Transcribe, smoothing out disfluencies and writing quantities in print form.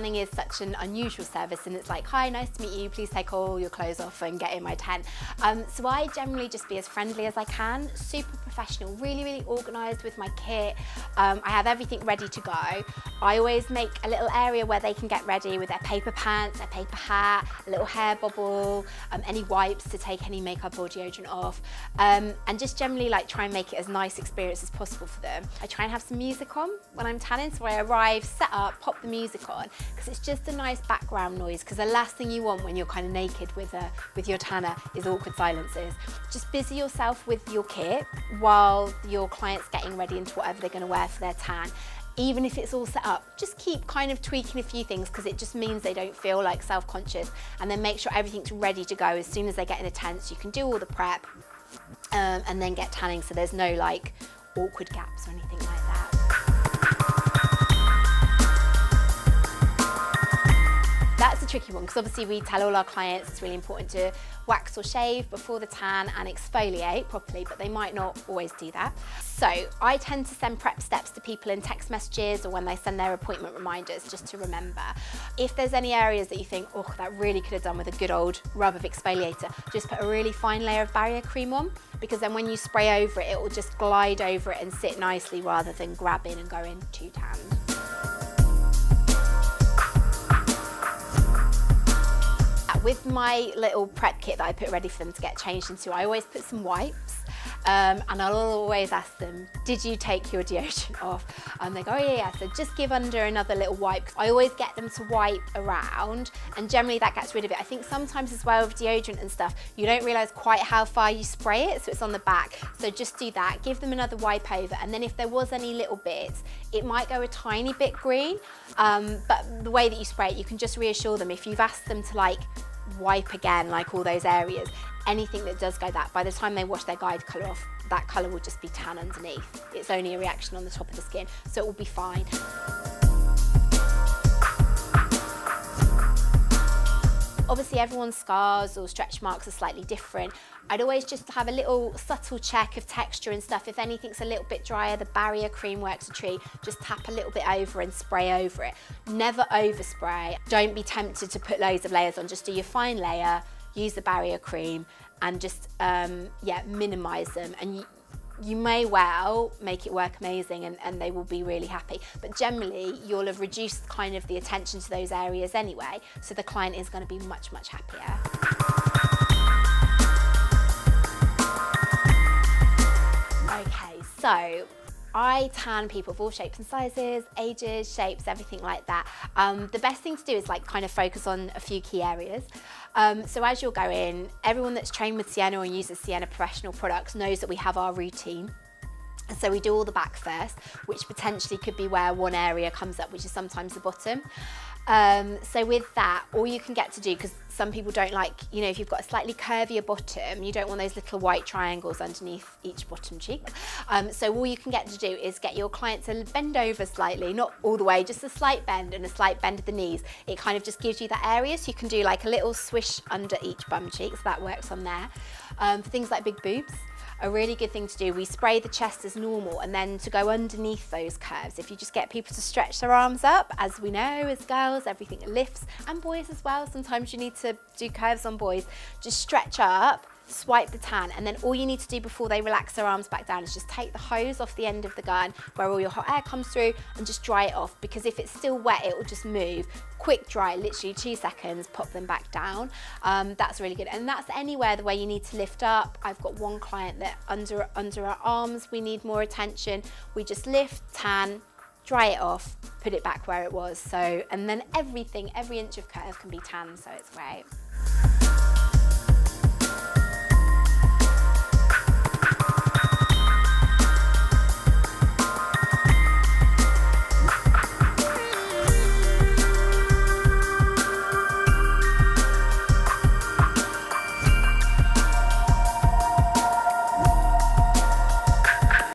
tanning is such an unusual service, and it's like, hi, nice to meet you, please take all your clothes off and get in my tent. So I generally just be as friendly as I can, super professional, really organised with my kit. I have everything ready to go. I always make a little area where they can get ready with their paper pants, their paper hat, a little hair bubble, any wipes to take any makeup or deodorant off, and just generally like try and make it as nice experience as possible for them. I try and have some music on when I'm tanning, so I arrive, set up, pop the music on, because it's just a nice background noise, because the last thing you want when you're kind of naked with your tanner is awkward silences. Just busy yourself with your kit while your client's getting ready into whatever they're going to wear for their tan. Even if it's all set up, just keep kind of tweaking a few things, because it just means they don't feel like self-conscious, and then make sure everything's ready to go as soon as they get in the tent, so you can do all the prep and then get tanning, so there's no like awkward gaps or anything like that. That's a tricky one, because obviously we tell all our clients it's really important to wax or shave before the tan and exfoliate properly, but they might not always do that. So I tend to send prep steps to people in text messages or when they send their appointment reminders, just to remember. If there's any areas that you think, oh, that really could have done with a good old rub of exfoliator, just put a really fine layer of barrier cream on, because then when you spray over it, it will just glide over it and sit nicely rather than grab in and go in too tanned. With my little prep kit that I put ready for them to get changed into, I always put some wipes, and I'll always ask them, did you take your deodorant off? And they go, oh yeah, so just give under another little wipe. I always get them to wipe around, and generally that gets rid of it. I think sometimes as well with deodorant and stuff, you don't realise quite how far you spray it, so it's on the back. So just do that, give them another wipe over, and then if there was any little bits, it might go a tiny bit green, but the way that you spray it, you can just reassure them. If you've asked them to like wipe again, like all those areas, anything that does go that, by the time they wash their guide colour off, that colour will just be tan underneath. It's only a reaction on the top of the skin, so it will be fine. Obviously everyone's scars or stretch marks are slightly different. I'd always just have a little subtle check of texture and stuff. If anything's a little bit drier, the barrier cream works a treat. Just tap a little bit over and spray over it. Never overspray. Don't be tempted to put loads of layers on. Just do your fine layer, use the barrier cream, and just minimise them. And you may well make it work amazing, and they will be really happy. But generally, you'll have reduced kind of the attention to those areas anyway, so the client is going to be much happier. Okay, so I tan people of all shapes and sizes, ages, shapes, everything like that. The best thing to do is like kind of focus on a few key areas. So as you're going, everyone that's trained with Sienna or uses Sienna professional products knows that we have our routine. And so we do all the back first, which potentially could be where one area comes up, which is sometimes the bottom. So with that, all you can get to do, because some people don't like, you know, if you've got a slightly curvier bottom, you don't want those little white triangles underneath each bottom cheek. So all you can get to do is get your client to bend over slightly, not all the way, just a slight bend and a slight bend of the knees. It kind of just gives you that area, so you can do like a little swish under each bum cheek, so that works on there. For things like big boobs, a really good thing to do, we spray the chest as normal, and then to go underneath those curves, if you just get people to stretch their arms up, as we know as girls, everything lifts, and boys as well, sometimes you need to do curves on boys, just stretch up, swipe the tan, and then all you need to do before they relax their arms back down is just take the hose off the end of the gun where all your hot air comes through and just dry it off, because if it's still wet it will just move. Quick dry, literally 2 seconds, pop them back down. That's really good, and that's anywhere the way you need to lift up. I've got one client that under our arms we need more attention, we just lift, tan, dry it off, put it back where it was. So, and then every inch of curve can be tan, so it's great.